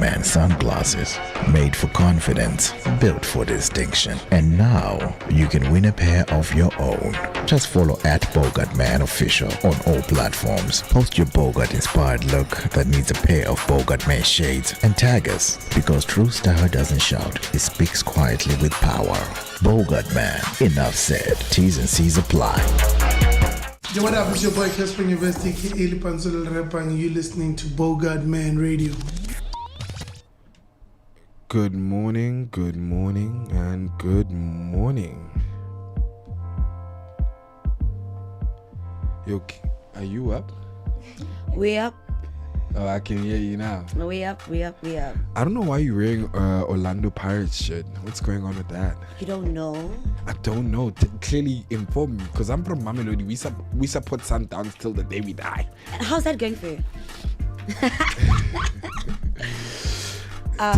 Man sunglasses, made for confidence, built for distinction. And now you can win a pair of your own. Just follow at Bogart Man Official on all platforms. Post your Bogart inspired look that needs a pair of Bogart Man shades and tag us, because true style doesn't shout, it speaks quietly with power. Bogart Man, enough said. T's and C's apply. Yo, what up? It's your boy Casper University, Eli Panzolo Repang. You listening to Bogart Man Radio. Good morning, and good morning. Yo, are you up? We up. Oh, I can hear you now. We up. I don't know why you're wearing Orlando Pirates shirt. What's going on with that? You don't know? I don't know. Clearly inform me, because I'm from Mamelodi. We support Sundowns till the day we die. And how's that going for you?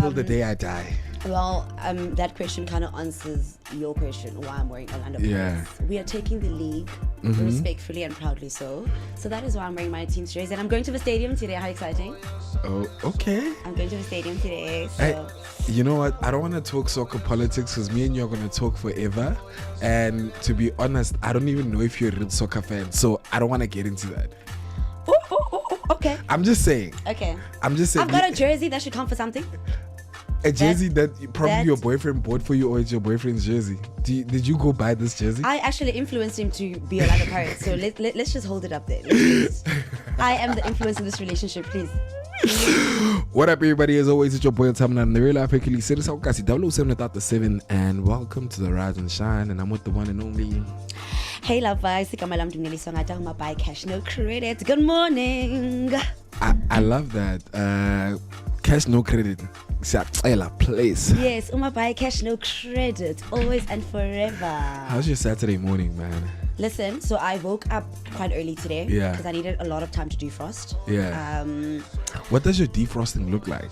Till the day I die. Well, that question kind of answers your question, why I'm wearing Orlando Pirates. Yeah. We are taking the league respectfully and proudly so. So that is why I'm wearing my team's jersey. And I'm going to the stadium today. How exciting. Oh, okay. I'm going to the stadium today. So. You know what? I don't want to talk soccer politics because me and you are going to talk forever. And to be honest, I don't even know if you're a real soccer fan. So I don't want to get into that. Okay. I'm just saying. Okay. I'm just saying. I've got a jersey that should count for something. A jersey that probably your boyfriend bought for you, or it's your boyfriend's jersey. Did you go buy this jersey? I actually influenced him to be Orlando Pirates. So let's just hold it up there. I am the influence in this relationship, please. What up, everybody? As always, it's your boy Tamna and the real life Ekili Citizen 007 and welcome to the Rise and Shine. And I'm with the one and only. Hey, love, I'm Neliswa. I don't buy cash, no credit. Good morning. I love that. Cash, no credit. Place. Yes, buy cash, no credit. Always and forever. How's your Saturday morning, man? Listen, so I woke up quite early today. Yeah. Because I needed a lot of time to defrost. Yeah. What does your defrosting look like?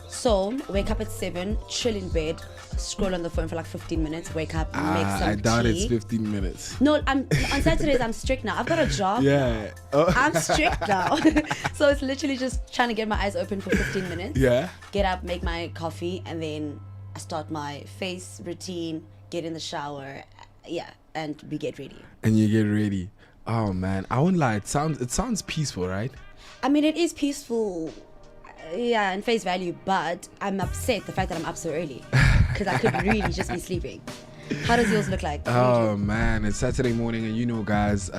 So, wake up at 7, chill in bed, scroll on the phone for like 15 minutes, wake up, make some I doubt tea. it's 15 minutes. No, on Saturdays I'm strict now. I've got a job. Yeah. Oh. I'm strict now. So it's literally just trying to get my eyes open for 15 minutes. Yeah. Get up, make my coffee, and then I start my face routine, get in the shower, and we get ready. And you get ready. Oh man, I won't lie, it sounds peaceful, right? I mean, it is peaceful. Yeah, in face value, but I'm upset the fact that I'm up so early because I could really just be sleeping. How does yours look like? Oh man, it's Saturday morning, and you know, guys,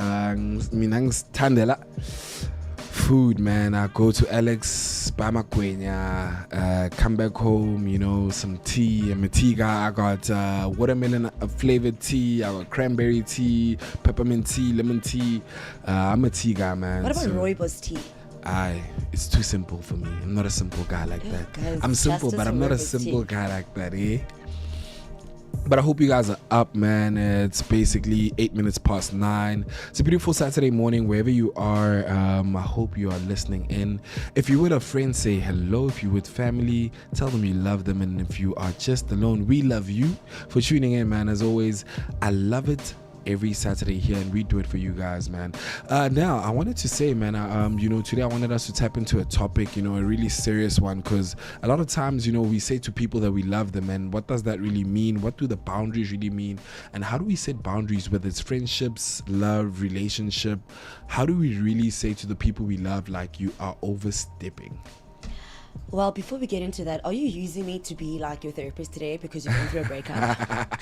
minang's tandela food, man. I go to Alex, buy my quenya, come back home, you know, some tea. I'm a tea guy. I got watermelon flavored tea. I got cranberry tea, peppermint tea, lemon tea. I'm a tea guy, man. What about rooibos tea? It's too simple for me. I'm not a simple guy like that. Guys, I'm simple, but I'm not a simple guy like that, eh? But I hope you guys are up, man. It's basically 8 minutes past 9. It's a beautiful Saturday morning wherever you are. I hope you are listening in. If you're with a friend, say hello. If you're with family, tell them you love them. And if you are just alone, we love you for tuning in, man. As always, I love it every Saturday here, and we do it for you guys, man. Now I wanted to say, man, today I wanted us to tap into a topic, a really serious one, because a lot of times, we say to people that we love them, and what does that really mean? What do the boundaries really mean? And how do we set boundaries, whether it's friendships, love, relationship? How do we really say to the people we love, like, you are overstepping? Well, before we get into that, are you using me to be like your therapist today because you're going through a breakup?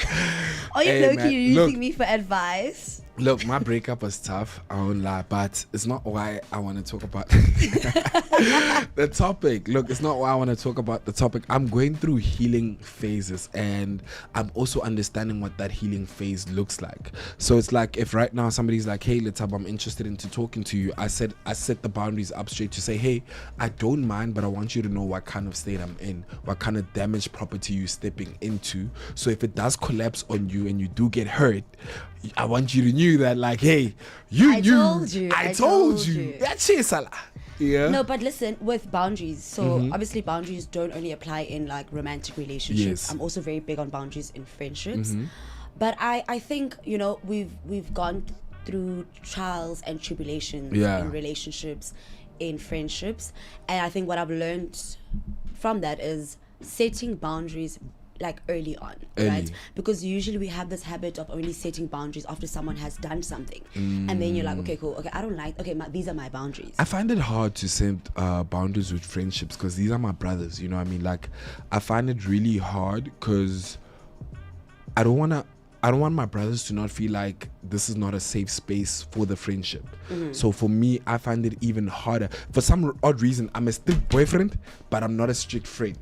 Are you using me for advice? Look, my breakup was tough, I won't lie, but it's not why I want to talk about the topic. Look, it's not why I want to talk about the topic. I'm going through healing phases, and I'm also understanding what that healing phase looks like. So it's like, if right now somebody's like, hey, Lethabo, I'm interested into talking to you, I set the boundaries up straight to say, hey, I don't mind, but I want you to know what kind of state I'm in, what kind of damaged property you're stepping into. So if it does collapse on you and you do get hurt, I want you to know that, like, hey, I told you. That's it, Salah. Yeah. No, but listen, with boundaries, so obviously boundaries don't only apply in like romantic relationships. Yes. I'm also very big on boundaries in friendships. But I think, we've gone through trials and tribulations in relationships, in friendships, and I think what I've learned from that is setting boundaries like early on, right? Because usually we have this habit of only setting boundaries after someone has done something, and then you're like, okay, cool, okay, I don't like, okay, these are my boundaries. I find it hard to set boundaries with friendships because these are my brothers, you know what I mean? Like, I find it really hard because I don't want my brothers to not feel like this is not a safe space for the friendship. So for me, I find it even harder. For some odd reason, I'm a strict boyfriend, but I'm not a strict friend.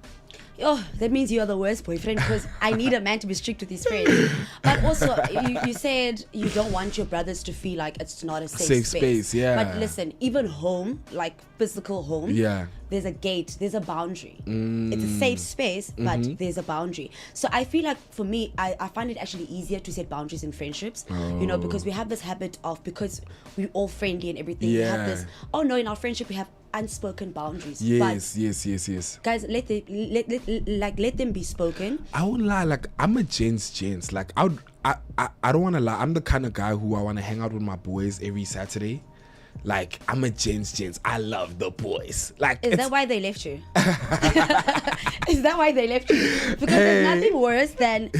Oh, that means you are the worst boyfriend, because I need a man to be strict with his friends. But also, you said you don't want your brothers to feel like it's not a safe space. Yeah. But listen, even home, like physical home, yeah, there's a gate, there's a boundary. It's a safe space, but there's a boundary. So I feel like for me, I find it actually easier to set boundaries in friendships, you know, because we have this habit of, because we're all friendly and everything, we have this, oh no, in our friendship we have unspoken boundaries. Yes, but yes. Guys, let them be spoken. I won't lie, like, I'm a gents. Like, I don't want to lie. I'm the kind of guy who I want to hang out with my boys every Saturday. Like, I'm a gents. I love the boys. Like, is that why they left you? Is that why they left you? Because there's nothing worse than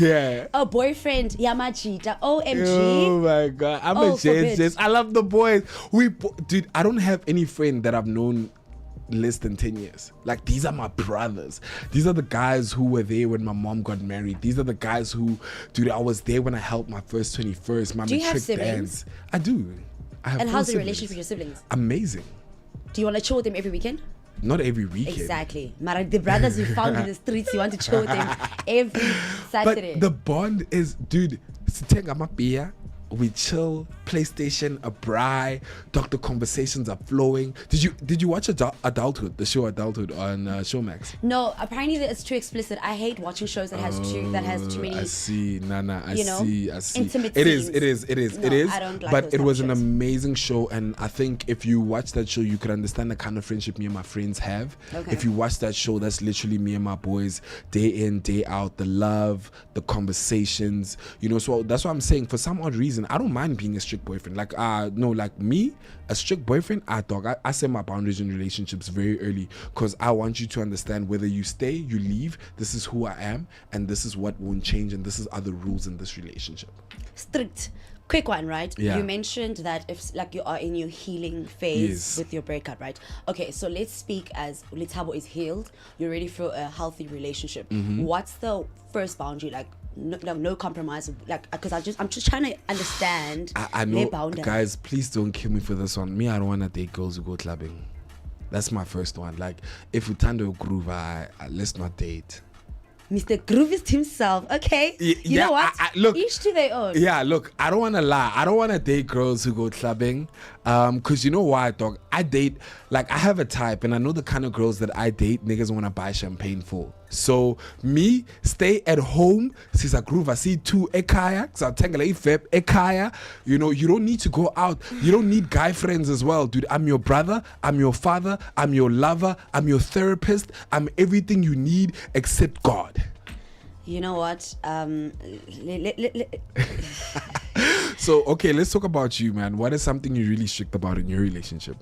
a boyfriend Yamachita. OMG. Oh my god, I'm a gents. I love the boys. Dude, I don't have any friend that I've known less than 10 years. Like, these are my brothers. These are the guys who were there when my mom got married. These are the guys who, dude, I was there when I held my first 21st, my matric dance. I do. And how's the relationship with your siblings? Amazing. Do you want to chill with them every weekend? Not every weekend. Exactly. The brothers you found in the streets, you want to chill with them every Saturday. But the bond is, dude, sitting my beer, we chill, PlayStation, a braai, doctor conversations are flowing. Did you watch Adulthood, the show Adulthood on Showmax? No, apparently it's too explicit. I hate watching shows that has too many. I see, Nana. I see. Intimate It scenes. It is. I don't like but those it was type an of shows. amazing show, and I think if you watch that show, you could understand the kind of friendship me and my friends have. Okay. If you watch that show, that's literally me and my boys, day in, day out. The love, the conversations, you know. So that's what I'm saying. For some odd reason, I don't mind being a strict boyfriend. Like, no, like me, a strict boyfriend, I set my boundaries in relationships very early, because I want you to understand whether you stay, you leave, this is who I am, and this is what won't change, and this is other rules in this relationship. Strict. Quick one, right? Yeah. You mentioned that if like you are in your healing phase with your breakup, right? Okay, so let's speak as Lethabo is healed. You're ready for a healthy relationship. What's the first boundary? Like, no compromise, like, because I'm just trying to understand. I know, guys, please don't kill me for this one. Me, I don't want to date girls who go clubbing. That's my first one. Like, if we turn to a groove, let's not date. Mr. Groovist himself. Okay. You know what? Look, each to their own. Yeah, look, I don't want to lie. I don't want to date girls who go clubbing. Because you know why, dog? I date, like, I have a type, and I know the kind of girls that I date, niggas want to buy champagne for. So, me, stay at home. Since I groove, I see two ekaya. Ekaya. You know, you don't need to go out. You don't need guy friends as well, dude. I'm your brother. I'm your father. I'm your lover. I'm your therapist. I'm everything you need except God. You know what? So, okay, let's talk about you, man. What is something you're really strict about in your relationship?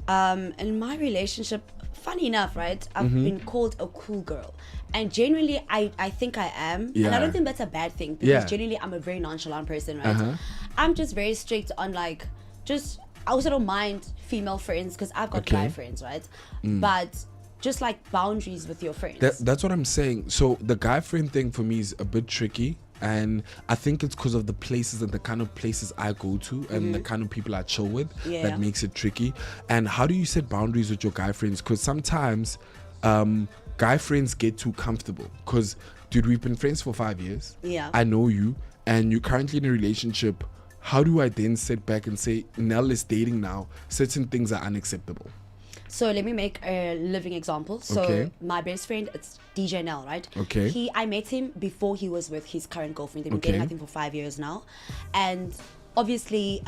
In my relationship, funny enough, right? I've been called a cool girl, and genuinely, I think I am, and I don't think that's a bad thing, because genuinely, I'm a very nonchalant person, right? I'm just very strict on, like, I also don't mind female friends, because I've got guy friends, right? But just like boundaries with your friends. That's what I'm saying. So the guy friend thing for me is a bit tricky, and I think it's because of the places and the kind of places I go to and the kind of people I chill with that makes it tricky. And how do you set boundaries with your guy friends? Because sometimes guy friends get too comfortable, because, dude, we've been friends for 5 years. I know you, and you're currently in a relationship. How do I then sit back and say, Nell is dating now, certain things are unacceptable? So let me make a living example. So my best friend, it's DJ Nell, right? Okay. I met him before he was with his current girlfriend. They've been dating, I think, for 5 years now. And obviously,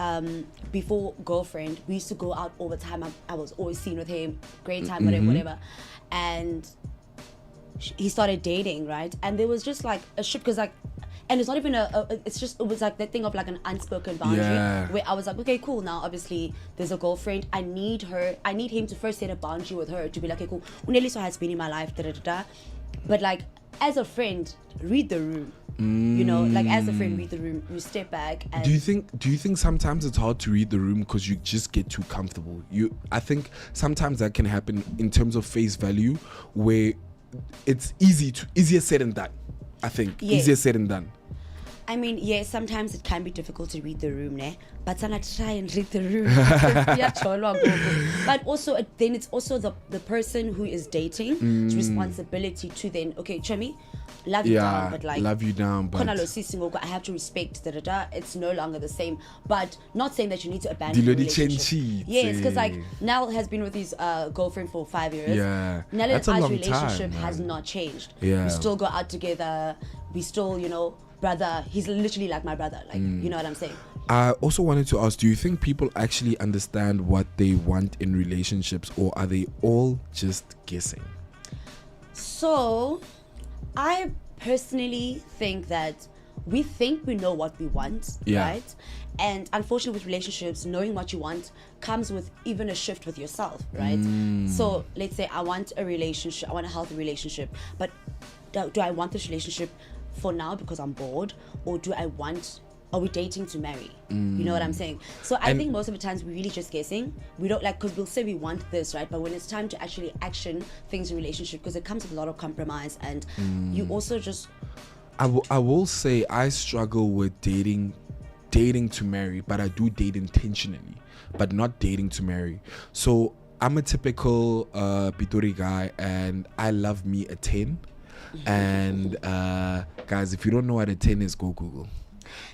before girlfriend, we used to go out all the time. I was always seen with him, great time, whatever. And he started dating, right? And there was just like a shift, because like And it's not even it was like that thing of like an unspoken boundary where I was like, okay, cool, now obviously there's a girlfriend, I need him to first set a boundary with her to be like, okay, cool, Neliswa has been in my life, but like as a friend, read the room. You know, like as a friend, read the room, you step back. And do you think sometimes it's hard to read the room because you just get too comfortable? I think sometimes that can happen in terms of face value, where it's easier said than done. I think easier said than done. I mean, yes, sometimes it can be difficult to read the room, but then I try and read the room. But also, then it's also the person who is dating's responsibility to then, okay, Chami, love you down, but like love you down, but I have to respect it's no longer the same. But not saying that you need to abandon the relationship. Yes, because like Nell has been with his girlfriend for 5 years. Nell and I's relationship has not changed. We still go out together. We still, you know, brother. He's literally like my brother. Like, you know what I'm saying? I also wanted to ask, do you think people actually understand what they want in relationships, or are they all just guessing? So, I personally think that we think we know what we want, right? And unfortunately with relationships, knowing what you want comes with even a shift with yourself, right? So let's say I want a relationship, I want a healthy relationship, but do I want this relationship for now because I'm bored, or are we dating to marry? You know what I'm saying? So I think most of the times we're really just guessing. We don't because we'll say we want this, right? But when it's time to actually action things in relationship, because it comes with a lot of compromise, and you also just... I will say I struggle with dating to marry, but I do date intentionally, but not dating to marry. So I'm a typical Pitori guy, and I love me a 10. And guys, if you don't know what a 10 is, go Google.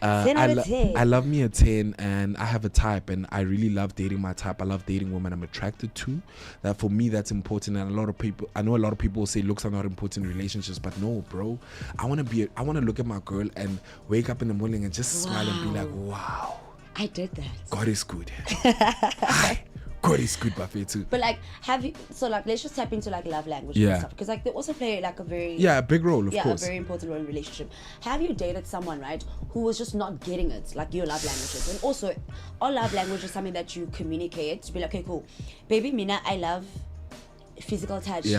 10 out of 10. I love me a 10, and I have a type, and I really love dating my type. I love dating women I'm attracted to. That for me, that's important. And I know a lot of people say looks are not important in relationships, but no, bro. I want to look at my girl and wake up in the morning and just smile and be like, wow, I did that. God is good. God is good, buffet too. But like, let's just tap into like love language and stuff, because like they also play like a very a big role, of course. A very important role in relationship. Have you dated someone, right, who was just not getting it, like your love languages? And also, all love language is something that you communicate to be like, okay, cool, baby, Mina, I love physical touch. You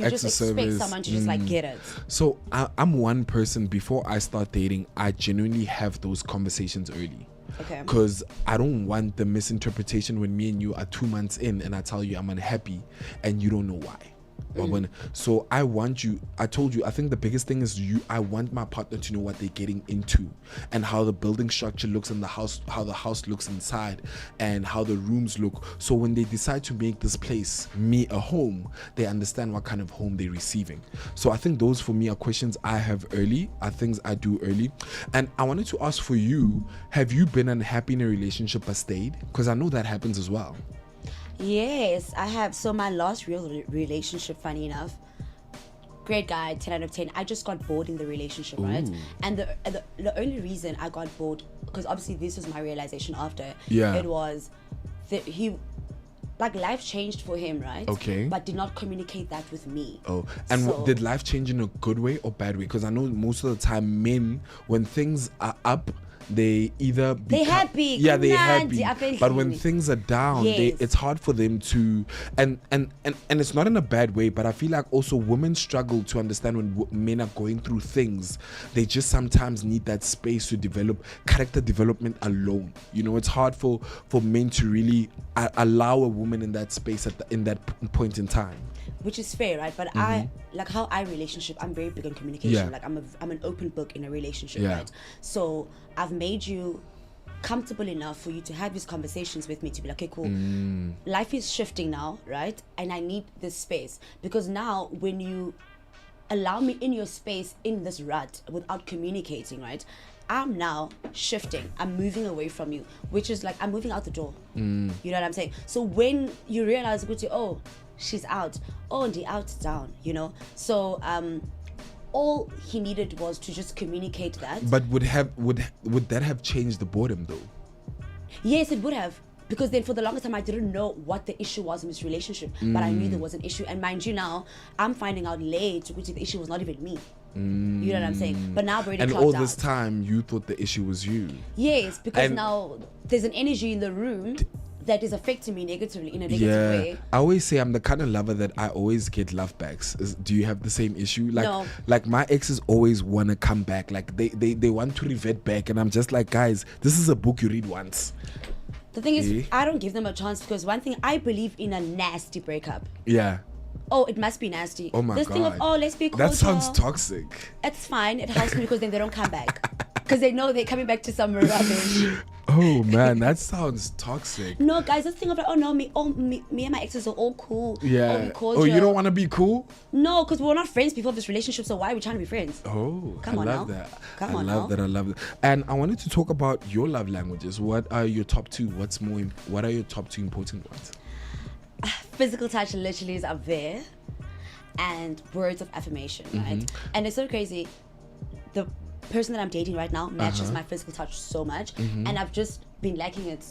just expect someone to just like get it. So I'm one person, before I start dating, I genuinely have those conversations early. Okay. Because I don't want the misinterpretation when me and you are 2 months in and I tell you I'm unhappy and you don't know why. So I told you, I think the biggest thing is I want my partner to know what they're getting into, and how the building structure looks in the house, how the house looks inside, and how the rooms look. So when they decide to make this place me a home, they understand what kind of home they're receiving. So I think those for me are questions I have early, are things I do early. And I wanted to ask for you, have you been unhappy in a relationship but stayed? Because I know that happens as well. Yes, I have. So my last real relationship, funny enough, great guy, 10 out of 10. I just got bored in the relationship, right? And the only reason I got bored, because obviously this was my realization after, it was that he, like, life changed for him, right? Okay. But did not communicate that with me. Oh, and did life change in a good way or bad way? Because I know most of the time men, when things are up, they either they're happy, they're happy, but when things are down, it's hard for them to, and it's not in a bad way, but I feel like also women struggle to understand when men are going through things. They just sometimes need that space to develop character development alone. You know, it's hard for men to really allow a woman in that space in that point in time. Which is fair, right? But I like how I'm very big on communication. Like I'm an open book in a relationship, right? So I've made you comfortable enough for you to have these conversations with me, to be like, okay, cool, life is shifting now, right? And I need this space, because now when you allow me in your space in this rut without communicating, right, I'm now shifting. I'm moving away from you, which is like I'm moving out the door. You know what I'm saying? So when you realize, oh, she's out, oh, and the out's down, you know. So all he needed was to just communicate that. But would that have changed the boredom though? Yes, it would have. Because then for the longest time I didn't know what the issue was in this relationship, but I knew there was an issue. And mind you, now I'm finding out late which the issue was not even me. You know what I'm saying? But now I've already and clocked all this out. time you thought the issue was you. Yes, because And- now there's an energy in the room that is affecting me negatively in a negative way. I always say I'm the kind of lover that I always get love backs. Do you have the same issue? Like, No. like my exes always want to come back. Like they want to revert back, and I'm just like, guys, this is a book you read once. The thing is, Eh? I don't give them a chance because one thing, I believe in a nasty breakup. Yeah. Oh, it must be nasty. Oh my this thing of, God. oh, let's be cordial. That sounds toxic. It's fine. It helps me because then they don't come back. Because they know they're coming back to some rubbish. Oh man, that sounds toxic. No, guys, this thing of like, oh no, me and my exes are all cool. Yeah. All cordial. Oh, you don't want to be cool? No, because we were not friends before this relationship, so why are we trying to be friends? Oh, Come I on love now. that. Come I on love now. that. I love that. And I wanted to talk about your love languages. What are your top two? What are your top two important ones? Physical touch literally is up there, and words of affirmation, right? And it's so crazy. The person that I'm dating right now matches my physical touch so much, and I've just been lacking it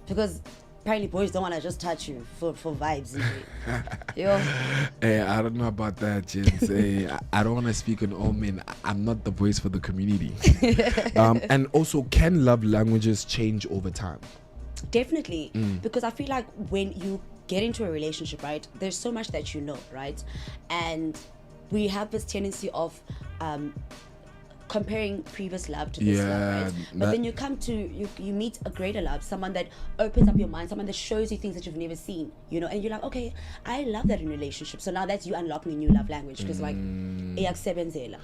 because apparently boys don't want to just touch you for vibes. Yo, Hey, I don't know about that, gents. Hey, I don't want to speak on all men. I'm not the voice for the community. And also, can love languages change over time? definitely, because I feel like when you get into a relationship, right, there's so much that you know, right, and we have this tendency of comparing previous love to this love, right? But then you come to you meet a greater love, someone that opens up your mind, someone that shows you things that you've never seen, you know, and you're like, okay, I love that in relationships. So now that's you unlocking a new love language, because like iyasebenzela.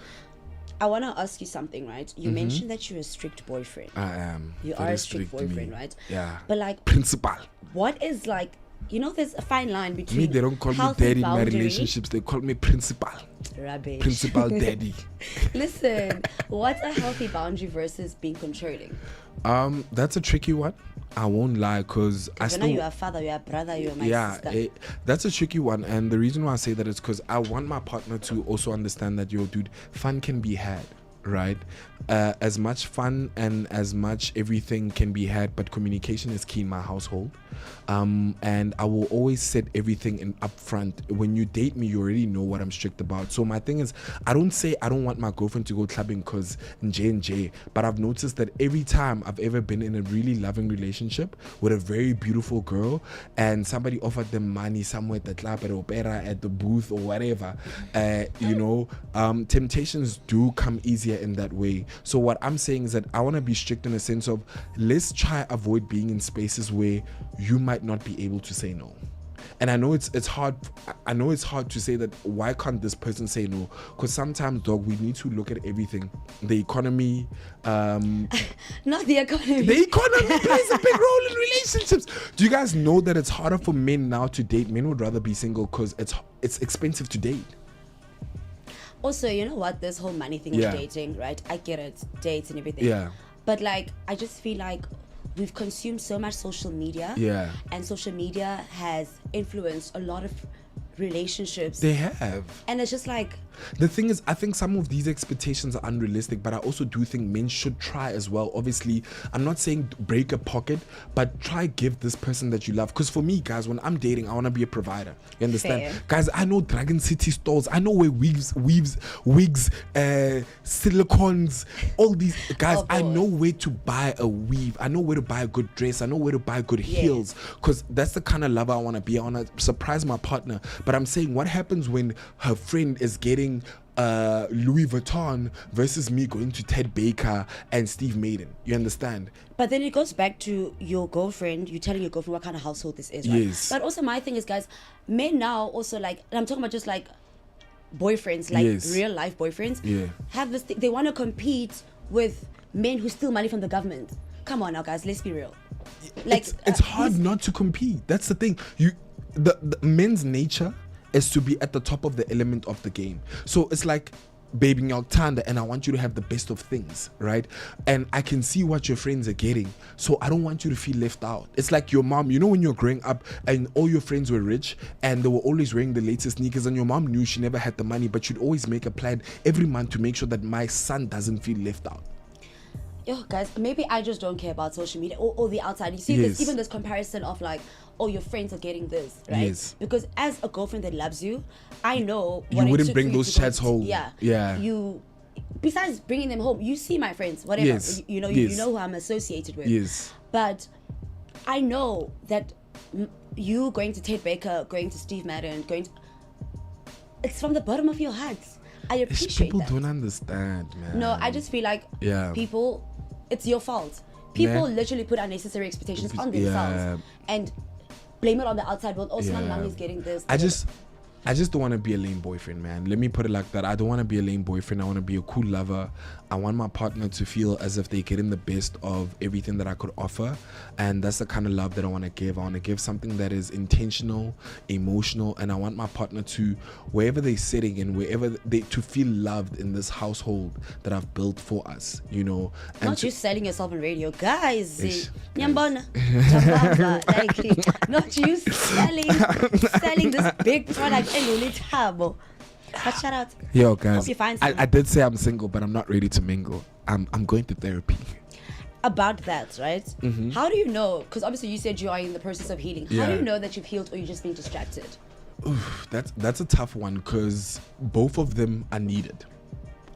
I want to ask you something, right? You mentioned that you're a strict boyfriend. I am. You Very are a strict to me. boyfriend, right? Yeah. But like, Principal. what is like, you know, there's a fine line between Me, they don't call me healthy daddy in my boundary- relationships. They call me principal. Rubbish. Principal daddy. Listen, what's a healthy boundary versus being controlling? That's a tricky one. I won't lie, because I You know, still you're a father, you're a brother, you're my sister. That's a tricky one, and the reason why I say that is because I want my partner to also understand that, yo, dude, fun can be had, right? As much fun and as much everything can be had, but communication is key in my household. And I will always set everything in upfront. When you date me, you already know what I'm strict about. So my thing is, I don't say I don't want my girlfriend to go clubbing because J&J, but I've noticed that every time I've ever been in a really loving relationship with a very beautiful girl, and somebody offered them money somewhere at the club, at opera, at the booth, or whatever, you know, temptations do come easier in that way. So what I'm saying is that I want to be strict in a sense of, let's try avoid being in spaces where you might not be able to say no. And I know it's hard. I know it's hard to say that. Why can't this person say no? Because sometimes, dog, we need to look at everything. The economy. Not the economy. The economy plays a big role in relationships. Do you guys know that it's harder for men now to date? Men would rather be single because it's expensive to date. Also, you know what? This whole money thing Yeah. of dating, right? I get it, dates and everything. Yeah. But like, I just feel like we've consumed so much social media. Yeah. And social media has influenced a lot of relationships. They have. And it's just like, The thing is, I think some of these expectations are unrealistic, but I also do think men should try as well. Obviously, I'm not saying break a pocket, but try give this person that you love. Because for me, guys, when I'm dating, I want to be a provider. You understand? Fair. Guys, I know Dragon City stores. I know where wigs, silicons, all these. Guys, Oh, I boy. know where to buy a weave. I know where to buy a good dress. I know where to buy good heels. Because that's the kind of lover I want to be. I want to surprise my partner. But I'm saying, what happens when her friend is getting Louis Vuitton versus me going to Ted Baker and Steve Madden? You understand? but then it goes back to your girlfriend. You're telling your girlfriend what kind of household this is, right? Yes. But also my thing is, guys, men now also like, and I'm talking about just like boyfriends, like Yes. real life boyfriends, Yeah. have this they want to compete with men who steal money from the government. Come on now, guys, let's be real. Like, it's hard not to compete. That's the thing. The men's nature is to be at the top of the element of the game. So it's like, baby Tanda, and I want you to have the best of things, right? And I can see what your friends are getting, so I don't want you to feel left out. It's like your mom, you know, when you're growing up and all your friends were rich and they were always wearing the latest sneakers, and your mom knew she never had the money, but you'd always make a plan every month to make sure that my son doesn't feel left out. yo, guys, maybe I just don't care about social media or the outside. You see, Yes. there's even this comparison of like, oh, your friends are getting this, right? Yes. Because as a girlfriend that loves you, I know You what it wouldn't took bring for you those to go chats to- home. Yeah. Besides bringing them home, you see my friends, whatever. Yes. You know, Yes. you know who I'm associated with. Yes. But I know that you going to Ted Baker, going to Steve Madden, it's from the bottom of your heart. I appreciate People that. don't understand, man. No, I just feel like Yeah. people, it's your fault. People Nah. literally put unnecessary expectations on Yeah. themselves and blame it on the outside world. Oh, Yeah. Mom is getting this. I just don't want to be a lame boyfriend, man. Let me put it like that. I don't want to be a lame boyfriend. I want to be a cool lover. I want my partner to feel as if they're getting the best of everything that I could offer. And that's the kind of love that I want to give. I want to give something that is intentional, emotional, and I want my partner to, wherever they're sitting and wherever they, to feel loved in this household that I've built for us, you know. And Not you selling yourself on radio, guys. Ish, Nyambona, Jabamba, like, not you selling this big product. Lethabo. But shout out. Yo, guys, Hope you find I did say I'm single, but I'm not ready to mingle. I'm going to therapy. About that, right? Mm-hmm. How do you know? Because obviously you said you are in the process of healing. How do Yeah. you know that you've healed or you're just being distracted? That's a tough one because both of them are needed.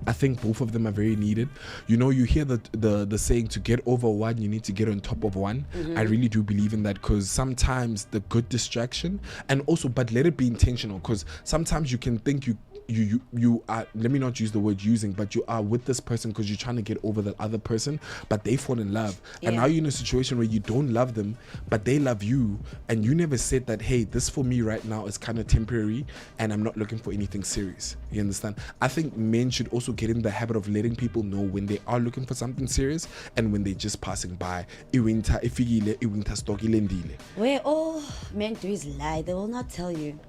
I think both of them are very needed. You know, you hear the saying, to get over one, you need to get on top of one. I really do believe in that, because sometimes the good distraction, and also, but let it be intentional, because sometimes you can think you are, let me not use the word using, but you are with this person because you're trying to get over that other person, but they fall in love. And Yeah. now you're in a situation where you don't love them, but they love you, and you never said that, hey, this for me right now is kind of temporary and I'm not looking for anything serious. You understand? I think men should also get in the habit of letting people know when they are looking for something serious and when they're just passing by. Iwinter ifigile, iwinter stokile ndile. Where all men do is lie. They will not tell you.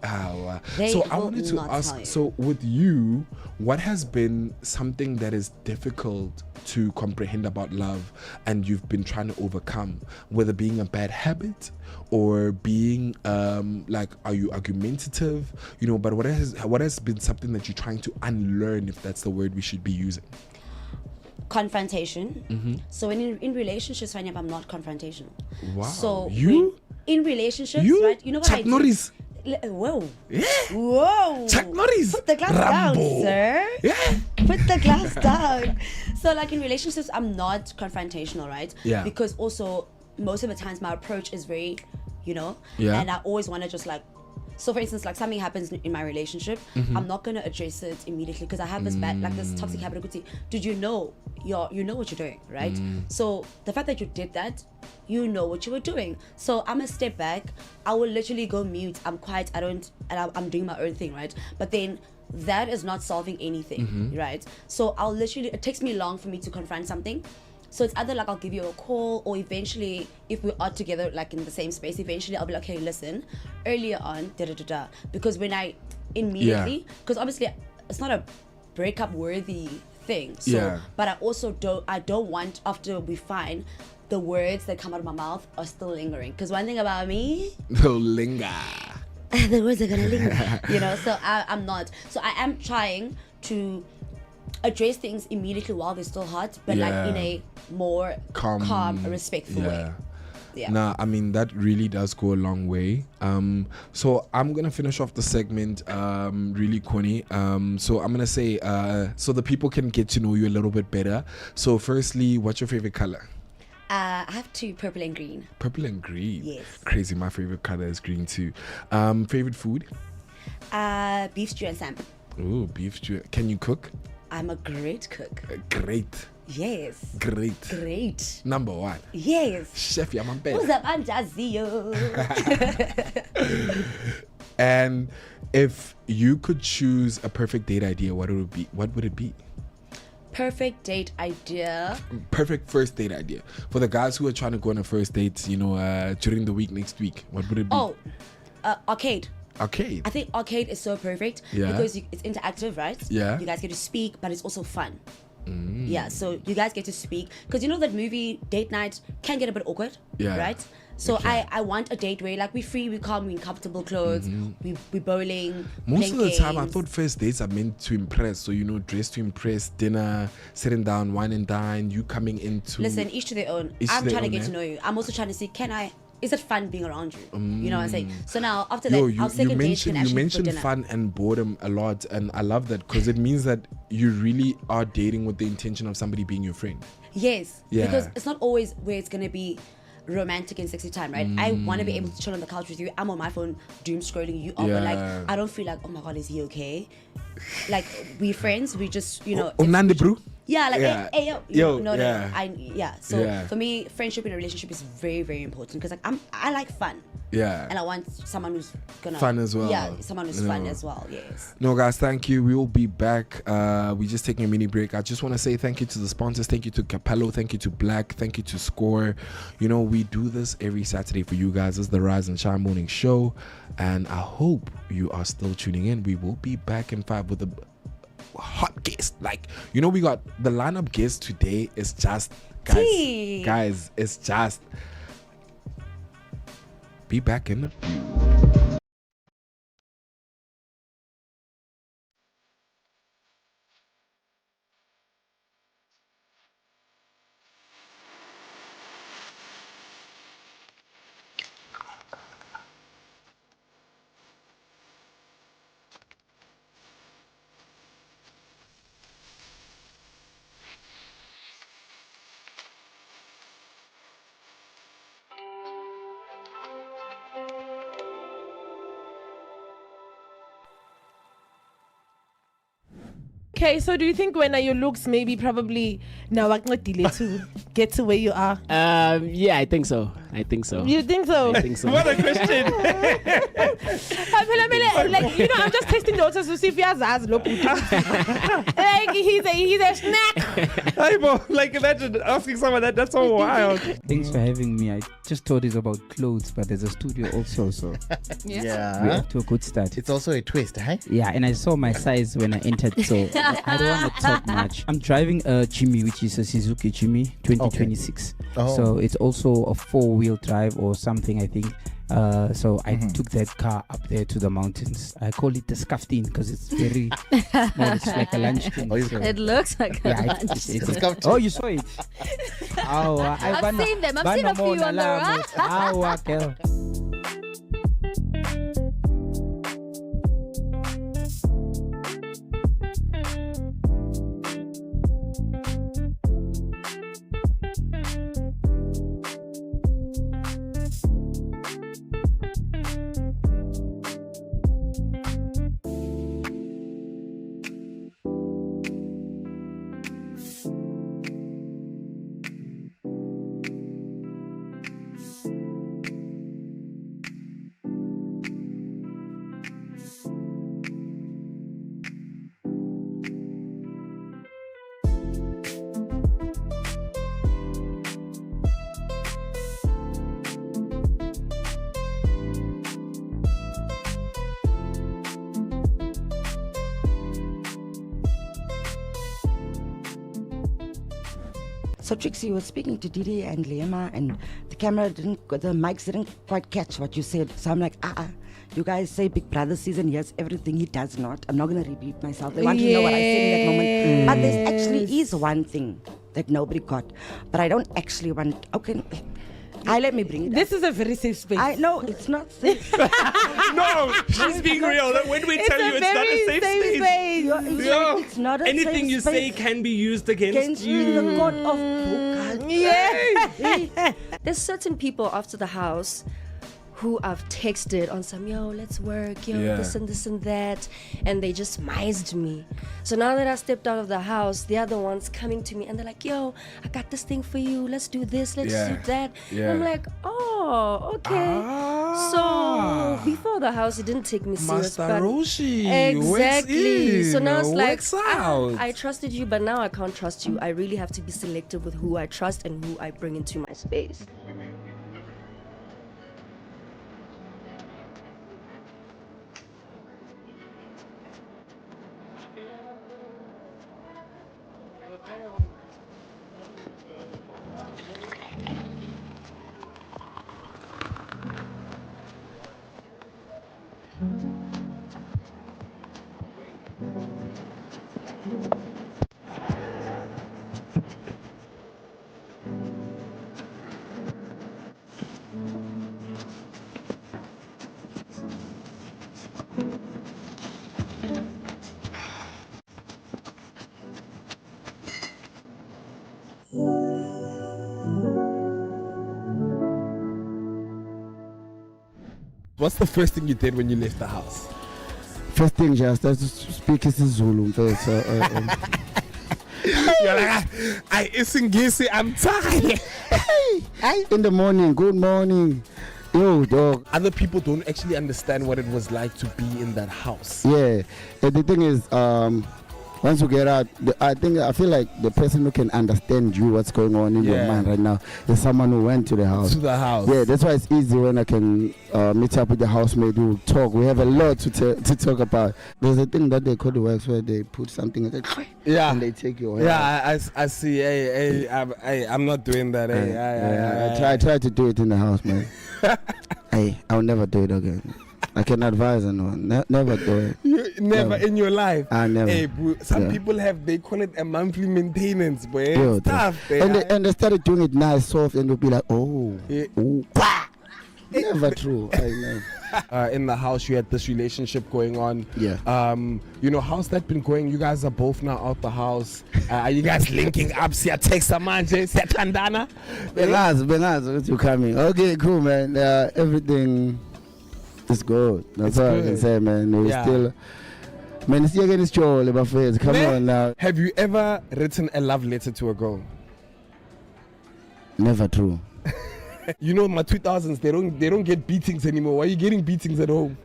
They So I will wanted to not ask, tell you. so with you, what has been something that is difficult to comprehend about love and you've been trying to overcome, whether being a bad habit or being like, are you argumentative, you know, but what has been something that you're trying to unlearn, if that's the word we should be using? Confrontation. So in relationships, I'm not confrontational. Wow. So You? in relationships, You? right? You know what I Chuck do? Norris. Whoa. Yeah. Whoa. Chuck Norris. Put the glass Rambo. down, sir. Yeah. Put the glass down. So like in relationships, I'm not confrontational, right? Yeah. Because also most of the times my approach is very, Yeah. and I always want to just like, so for instance, like something happens in my relationship, I'm not going to address it immediately because I have this bad, like this toxic habit of, did you know you know what you're doing, right? So the fact that you did that, you know what you were doing. So I'm a step back. I will literally go mute. I'm quiet. I'm doing my own thing, right? But then that is not solving anything, right? So it takes me long for me to confront something. So it's either like I'll give you a call, or eventually, if we are together like in the same space, eventually I'll be like, hey, listen, earlier on, because when I immediately, because obviously it's not a breakup worthy thing. So, Yeah. but I also don't want, after we find, the words that come out of my mouth are still lingering. Because one thing about me, They'll linger. the words are gonna linger, so I'm not. So I am trying to address things immediately while they're still hot, but like in a more calm, respectful way. Yeah. Nah, I mean, that really does go a long way. So I'm gonna finish off the segment really corny. So I'm gonna say so the people can get to know you a little bit better. So firstly, what's your favorite color? I have two, purple and green. Purple and green. Yes. Crazy, my favorite color is green too. Favorite food? Beef stew and salmon. Ooh, beef stew. Can you cook? I'm a great cook. Great. Yes. Great. Number one. Yes. Chef Yamampe. Who's up, Anjazio? And if you could choose a perfect date idea, what would it be? What would it be? Perfect date idea. Perfect first date idea for the guys who are trying to go on a first date, you know, during the week next week. What would it be? Arcade. Arcade. I think arcade is so perfect because it's interactive, right? Yeah. You guys get to speak, but it's also fun. Yeah, so you guys get to speak because you know that movie date night can get a bit awkward, right? So I want a date where like we're free, we come in comfortable clothes, we bowling. Most of the time, I games. thought first dates are meant to impress. So, you know, dress to impress, dinner, sitting down, wine and dine, you coming into. Listen, each to their own. Each to I'm their trying to own, get eh? to know you. I'm also trying to see, can I is it fun being around you? You know what I'm saying? So now after that, our second date can actually you mentioned be for dinner. fun and boredom a lot, and I love that because it means that you really are dating with the intention of somebody being your friend. Yes, Yeah. because it's not always where it's gonna be romantic and sexy time, right? I want to be able to chill on the couch with you. I'm on my phone doom scrolling, you are, but like I don't feel like, oh my god, is he okay? Like we friends, we just, you know, Nandi bro. yeah, like Yeah. hey, yo, Yo, no, yeah. So for me, friendship in a relationship is very, very important because like I like fun. Yeah. And I want someone who's gonna Fun as well. Yeah, someone who's fun as well. Yes. No, guys, thank you. We will be back. We're just taking a mini break. I just want to say thank you to the sponsors. Thank you to Capello. Thank you to Black. Thank you to Score. You know, we do this every Saturday for you guys. This is the Rise and Shine Morning Show. And I hope you are still tuning in. We will be back in 5 with a hot guest. Like, you know, we got the lineup guest today is just, guys, it's just. Be back in a few. Okay, so do you think when your looks maybe probably now to get to where you are? Yeah, I think so. You think so? I think so. What a question. Like, you know, I'm just testing the waters to see if he has like he's a snack. Like, imagine asking someone that's so wild. Thanks for having me. I just thought it's about clothes, but there's a studio also, so Yeah. we're off to a good start. It's also a twist, hey? Yeah, and I saw my size when I entered, so I don't want to talk much. I'm driving a Jimmy, which is a Suzuki Jimmy 2026. Okay. Oh. So it's also a 4-wheel drive or something, I think. So I took that car up there to the mountains. I call it the scuffed-in because it's very small. It's like a lunch thing. It looks like a lunch. It's oh, you saw it? Oh, I've seen them. I've seen a few on the road. So Trixie, you were speaking to Didi and Liema, and the mics didn't quite catch what you said. So I'm like, you guys say Big Brother season, yes, everything. He does not. I'm not going to repeat myself. They want to know what I said in that moment. But there actually is one thing that nobody got. But I don't actually want, okay, let me bring it This is a very safe space. I know, it's not safe. No, she's being real. When we tell you it's not a safe space. It's not a Anything safe you space. say can be used against you. In the court of Bogad. Yeah. There's certain people after the house who I've texted on some, yo, let's work, this and that, and they just mised me. So now that I stepped out of the house, the other ones coming to me and they're like, yo, I got this thing for you, let's do this, let's do that. And I'm like, oh, okay. So before the house, it didn't take me serious. Master Roshi. Exactly. So now it's like, Works out. I trusted you, but now I can't trust you. I really have to be selective with who I trust and who I bring into my space. What's the first thing you did when you left the house? First thing, just I started to speak Zulu first. You're like, I'm tired. In the morning, good morning. Yo, dog. Other people don't actually understand what it was like to be in that house. Yeah. And the thing is, once you get out, I feel like the person who can understand you, what's going on in your mind right now, is someone who went to the house. To the house. Yeah, that's why it's easy when I can meet up with the housemate, we'll talk. We have a lot to talk about. There's a thing that they call the works where they put something and they take your hair. Yeah, I see. Hey, I'm not doing that. I try to do it in the house, man. Hey, I'll never do it again. I can advise anyone. Never do it. Never in your life. I never. Hey, bro, some people they call it a monthly maintenance, boy. Yo, Stuff. And they started doing it nice, soft, and they'll be like, oh. Never true. I know. In the house, you had this relationship going on. Yeah. How's that been going? You guys are both now out the house. Are you guys linking up? Siya text manje, siya tandana. Benaz, you coming? Okay, cool, man. Everything. It's good. That's all I can say, man. We're still. Man, it's again, it's your my friends. Come on now. Have you ever written a love letter to a girl? Never true. You know, my 2000s, they don't get beatings anymore. Why are you getting beatings at home?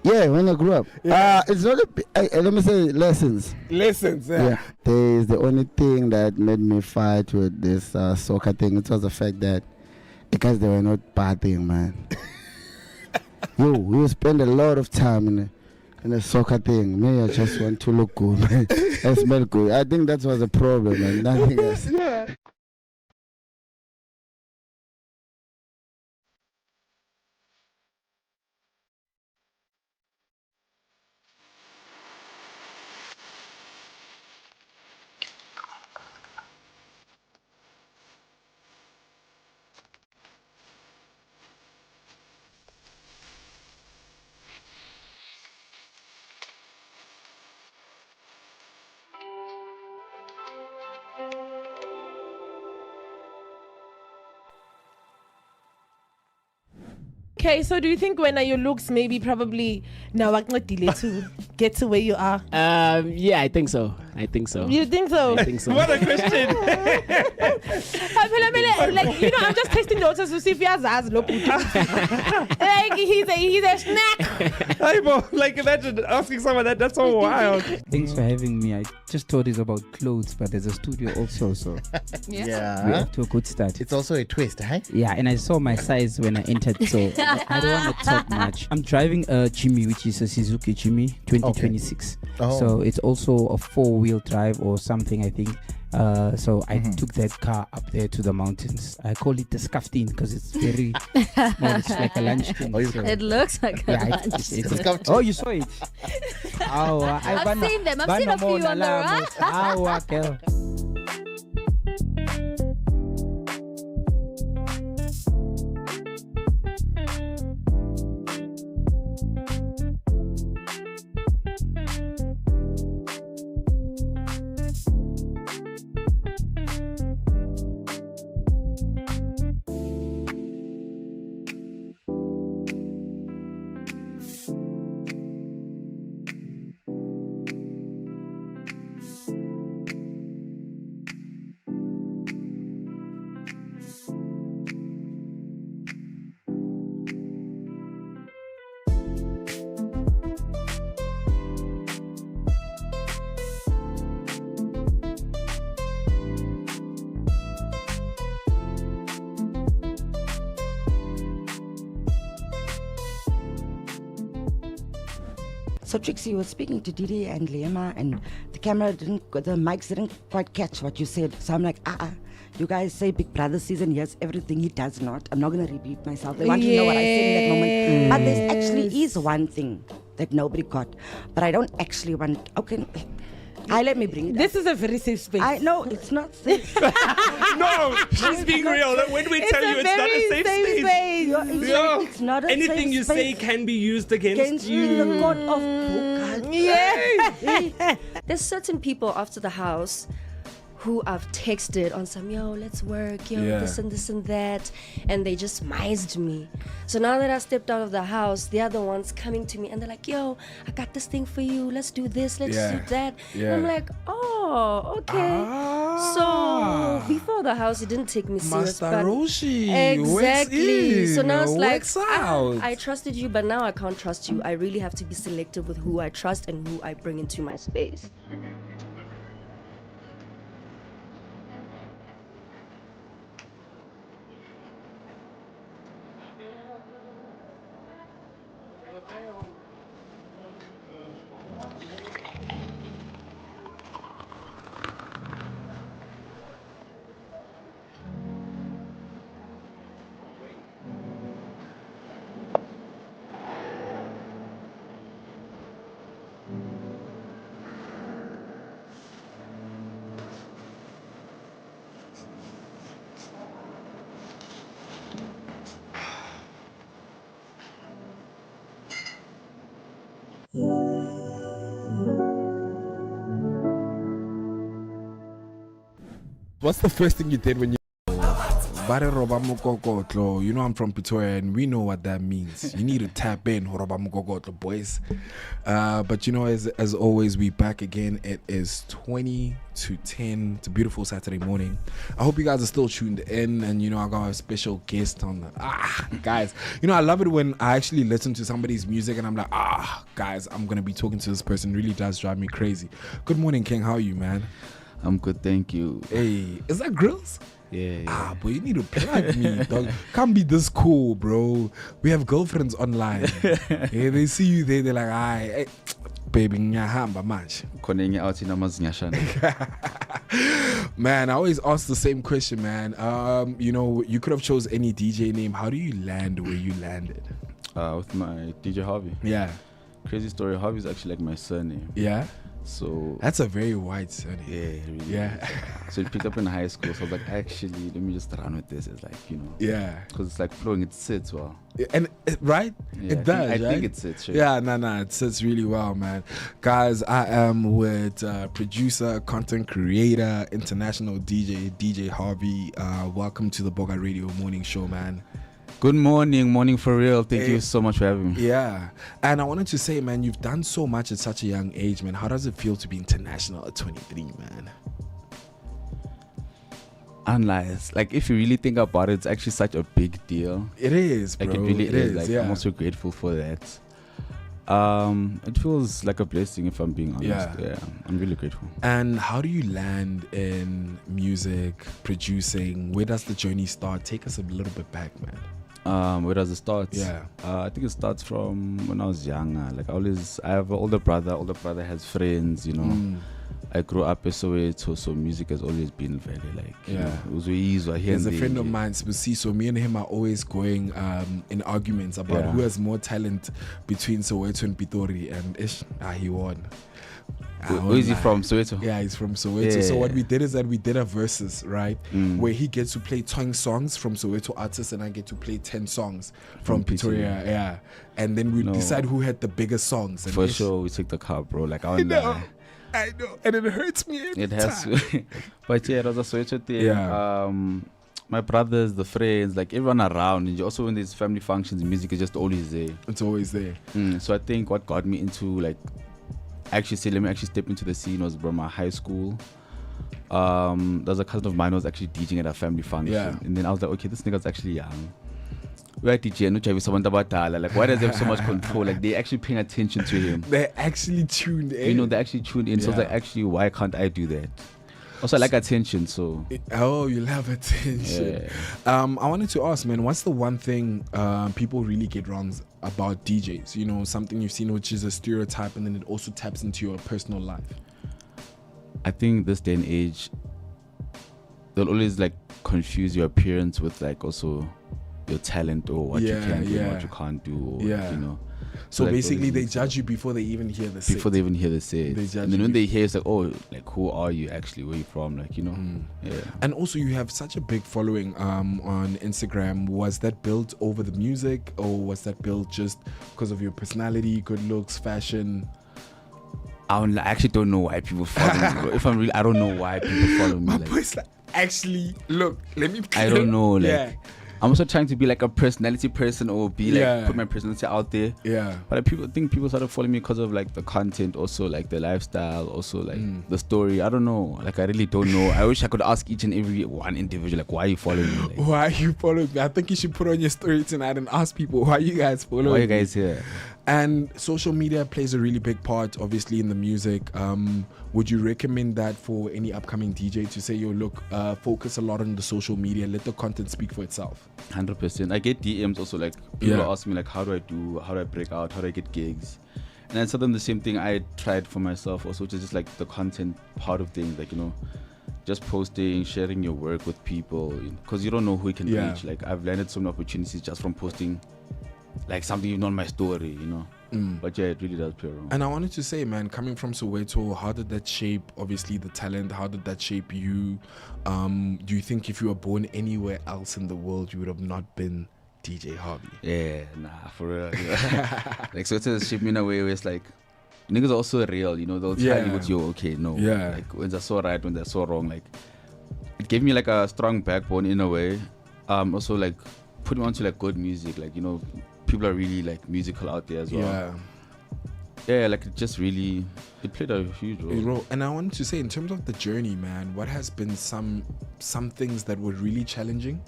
Yeah, when I grew up. It's not let me say lessons. Lessons, yeah. There's the only thing that made me fight with this soccer thing. It was the fact that because they were not partying, man. You spend a lot of time in a soccer thing. Me, I just want to look good, man. I smell good. I think that was the problem, man. Nothing else. Yeah. Okay, so do you think when your looks maybe probably now to get to where you are? Yeah, I think so. You think so? I think so. What a question. I'm just tasting the waters to see if he has like he's a snack. Like imagine asking someone that's so wild. Thanks for having me. I just thought it's about clothes, but there's a studio also, so Yeah. we're off to a good start. It's also a twist, hey? Yeah, and I saw my size when I entered, so I don't want to talk much. I'm driving a Jimmy, which is a Suzuki Jimmy 2026. Okay. Oh. So it's also a 4-wheel drive or something, I think. So I took that car up there to the mountains. I call it the Scaftin because it's very small. It's like a lunch thing. It looks like a lunch. It's oh, you saw it? I've seen them. I've seen a few on the road. So Trixie, you were speaking to Didi and Liema, and the mics didn't quite catch what you said. So I'm like, you guys say Big Brother season, yes, everything. He does not. I'm not going to repeat myself. They want to know what I said in that moment. But there actually is one thing that nobody got. But I don't actually want, okay, let me bring it This is a very safe space. I know, it's not safe. No, she's being real. When we tell you it's not a safe space. It's not a Anything safe you space. say can be used against you. In the court of Yeah. There's certain people after the house who I've texted on some, yo, let's work, yo, Yeah. this and that, and they just mised me. So now that I stepped out of the house, the other ones coming to me and they're like, yo, I got this thing for you, let's do this, let's Yeah. do that. Yeah. And I'm like, oh, okay. So before the house, it didn't take me serious. Master but Roshi, exactly. works So now it's in, like, works out. I trusted you, but now I can't trust you. I really have to be selective with who I trust and who I bring into my space. What's the first thing you did when you Bare roba mokokotlo? You know I'm from Pretoria and we know what that means. You need to tap in, roba mokokotlo, boys. But you know, as always, we back again. It is 20 to 10. It's a beautiful Saturday morning. I hope you guys are still tuned in, and you know, I got a special guest on the guys. You know, I love it when I actually listen to somebody's music and I'm like, guys, I'm gonna be talking to this person. It really does drive me crazy. Good morning, King. How are you, man? I'm good, thank you. Hey, is that grills? Yeah. Boy, you need to plug me, dog. Can't be this cool, bro. We have girlfriends online. Yeah, they see you there, they're like, hey, baby, nyahamba much. Man, I always ask the same question, man. You know, you could have chose any DJ name. How do you land where you landed? With my DJ Harvey. Yeah. Crazy story. Harvey is actually like my surname. Yeah. So that's a very wide surname. Yeah, really. Yeah. So it picked up in high school. So I was like, actually, let me just run with this. It's like, you know. Yeah. Because it's like flowing. It sits well. And right? Yeah, it does. I right? think it sits. Sure. Yeah, no, it sits really well, man. Guys, I am with producer, content creator, international DJ Harvey. Welcome to the Boga Radio Morning Show, man. Good morning for real. Thank you so much for having me. Yeah, and I wanted to say, man, you've done so much at such a young age, man. How does it feel to be international at 23, man? Unless, like, if you really think about it, it's actually such a big deal. It is, bro. Like, it really is. Like, yeah. I'm also grateful for that. It feels like a blessing, if I'm being honest. Yeah, I'm really grateful. And how do you land in music, producing? Where does the journey start? Take us a little bit back, man. Where does it start? Yeah. I think it starts from when I was younger. Like, I have an older brother. Older brother has friends, you know. I grew up in Soweto, so music has always been very like, you know, it was easy. There's a friend of mine, so me and him are always going in arguments about who has more talent between Soweto and Pitori, and he won. Where is he from? Soweto? Yeah, he's from Soweto. Yeah. So what we did is that we did a versus, right? Where he gets to play 10 songs from Soweto artists and I get to play 10 songs from Pretoria. Yeah. And then we decide who had the biggest songs. And for sure, we took the car, bro. Like, I know. And it hurts me every time. But yeah, it was a Soweto thing. Yeah. My brothers, the friends, like everyone around. And also when there's family functions, music is just always there. It's always there. So I think what got me into like, let me step into the scene was from my high school. There's a cousin of mine who was actually DJing at a family function. Yeah. And then I was like, okay, this nigga's actually young. We're DJing, like, why does he have so much control? Like, they're actually paying attention to him. They're actually tuned in. You know, they're actually tuned in. So I was like, actually, why can't I do that? Also, I like attention, so. Oh, you love attention. Yeah. I wanted to ask, man, what's the one thing people really get wrong about DJs? You know, something you've seen which is a stereotype and then it also taps into your personal life. I think this day and age, they'll always like confuse your appearance with like also your talent or what you can do and what you can't do, or, you know. So like basically they judge you before they even hear the set. Before they even hear the set. They judge and then when they hear, it's like, oh, like, who are you actually? Where are you from? Like, you know. Yeah. And also you have such a big following on Instagram. Was that built over the music, or was that built just because of your personality, good looks, fashion? I actually don't know why people follow me, bro. If I'm real, I don't know why people follow me. My boy's like, actually, look, let me. I don't know. Like, yeah. I'm also trying to be like a personality person or be like put my personality out there. Yeah. But people started following me because of like the content, also like the lifestyle, also like the story. I don't know. Like I really don't know. I wish I could ask each and every one individual like, why are you following me? Like, why are you following me? I think you should put on your story tonight and ask people, why are you guys following me? Why are you guys here? And social media plays a really big part, obviously, in the music. Would you recommend that for any upcoming DJ to say, yo, look, focus a lot on the social media, let the content speak for itself? 100%. I get DMs also, like people ask me like, how do I break out, how do I get gigs? And I tell them the same thing I tried for myself also, which is just like the content part of things, like, you know, just posting, sharing your work with people, because you don't know who you can reach. Like I've landed so many opportunities just from posting like something even on my story, you know. But yeah, it really does play around. And I wanted to say, man, coming from Soweto, how did that shape obviously the talent? How did that shape you? Do you think if you were born anywhere else in the world, you would have not been DJ Harvey? Yeah, nah, for real. Yeah. Like Soweto has shaped me in a way where it's like niggas are also real, you know. They'll tell you what you're okay, no. Yeah. Like when they're so right, when they're so wrong. Like it gave me like a strong backbone in a way. Also like put me onto like good music, like, you know. People are really like musical out there as well. Yeah, like it just really, it played a huge role. And I wanted to say, in terms of the journey, man, what has been some things that were really challenging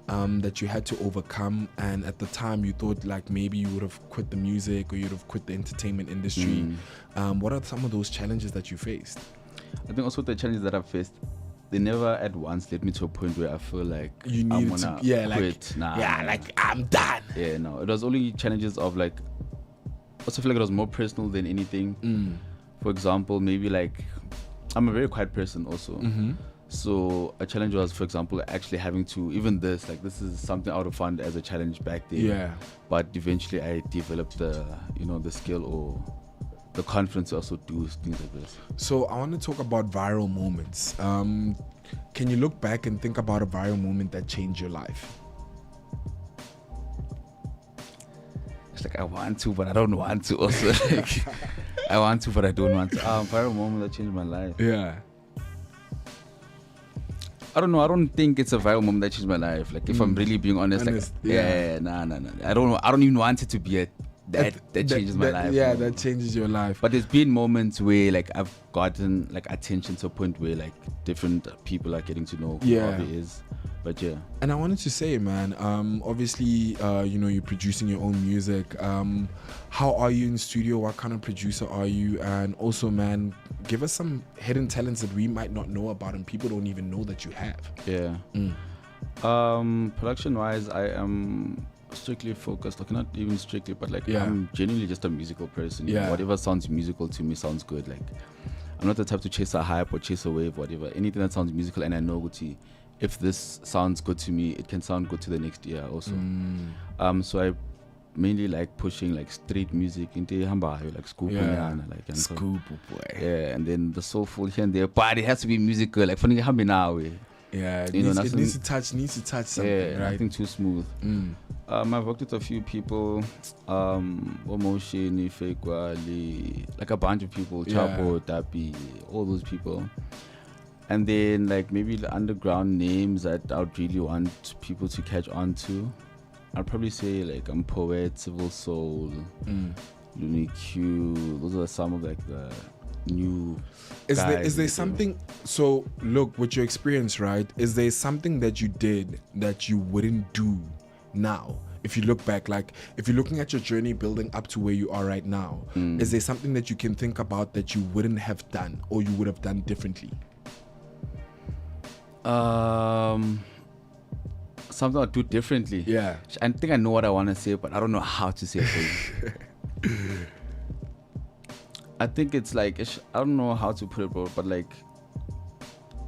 that you had to overcome, and at the time you thought like maybe you would have quit the music or you'd have quit the entertainment industry. What are some of those challenges that you faced? I think also the challenges that I've faced, they never at once led me to a point where I feel like you I'm needed gonna like, quit. like I'm done. Yeah, no. It was only challenges of like, also feel like it was more personal than anything. For example, maybe like, I'm a very quiet person also. So a challenge was, for example, actually having to, even this is something I would have found as a challenge back then. Yeah. But eventually I developed the, you know, the skill or the confidence to also do things like this. So I want to talk about viral moments. Can you look back and think about a viral moment that changed your life? It's like I want to, but I don't want to also. Like, I want to, but I don't want to. Viral moment that changed my life. Yeah. I don't know. I don't think it's a viral moment that changed my life. Like if I'm really being honest, like nah. I don't know. I don't even want it to be that changes my life. Yeah, that changes your life. But there's been moments where like I've gotten like attention to a point where like different people are getting to know who Harvey is. But yeah. And I wanted to say, man, obviously, you know, you're producing your own music. How are you in studio? What kind of producer are you? And also, man, give us some hidden talents that we might not know about and people don't even know that you have. Yeah. Production wise, I am strictly focused, like not even strictly, but like I'm genuinely just a musical person. You know, whatever sounds musical to me sounds good. Like I'm not the type to chase a hype or chase a wave, whatever. Anything that sounds musical and I know if this sounds good to me, it can sound good to the next year also. So I mainly like pushing like street music into Hambayo, like Scoop like Scoop boy. Yeah, and then the soulful here and there, but it has to be musical, like funny Hambi now. Yeah, it needs to touch something, right? Nothing too smooth. I've worked with a few people, Omoshini, Fekwali, like a bunch of people, Chapo, Tapi, all those people. And then like maybe the underground names that I would really want people to catch on to. I'd probably say like Poet, Civil Soul, Looney Q. Those are some of like the new is there something, so look, with your experience, right, is there something that you did that you wouldn't do now? If you look back, like if you're looking at your journey building up to where you are right now, is there something that you can think about that you wouldn't have done or you would have done differently? Something I'll do differently. Yeah. I think I know what I want to say, but I don't know how to say it. I think it's like, I don't know how to put it, bro, but like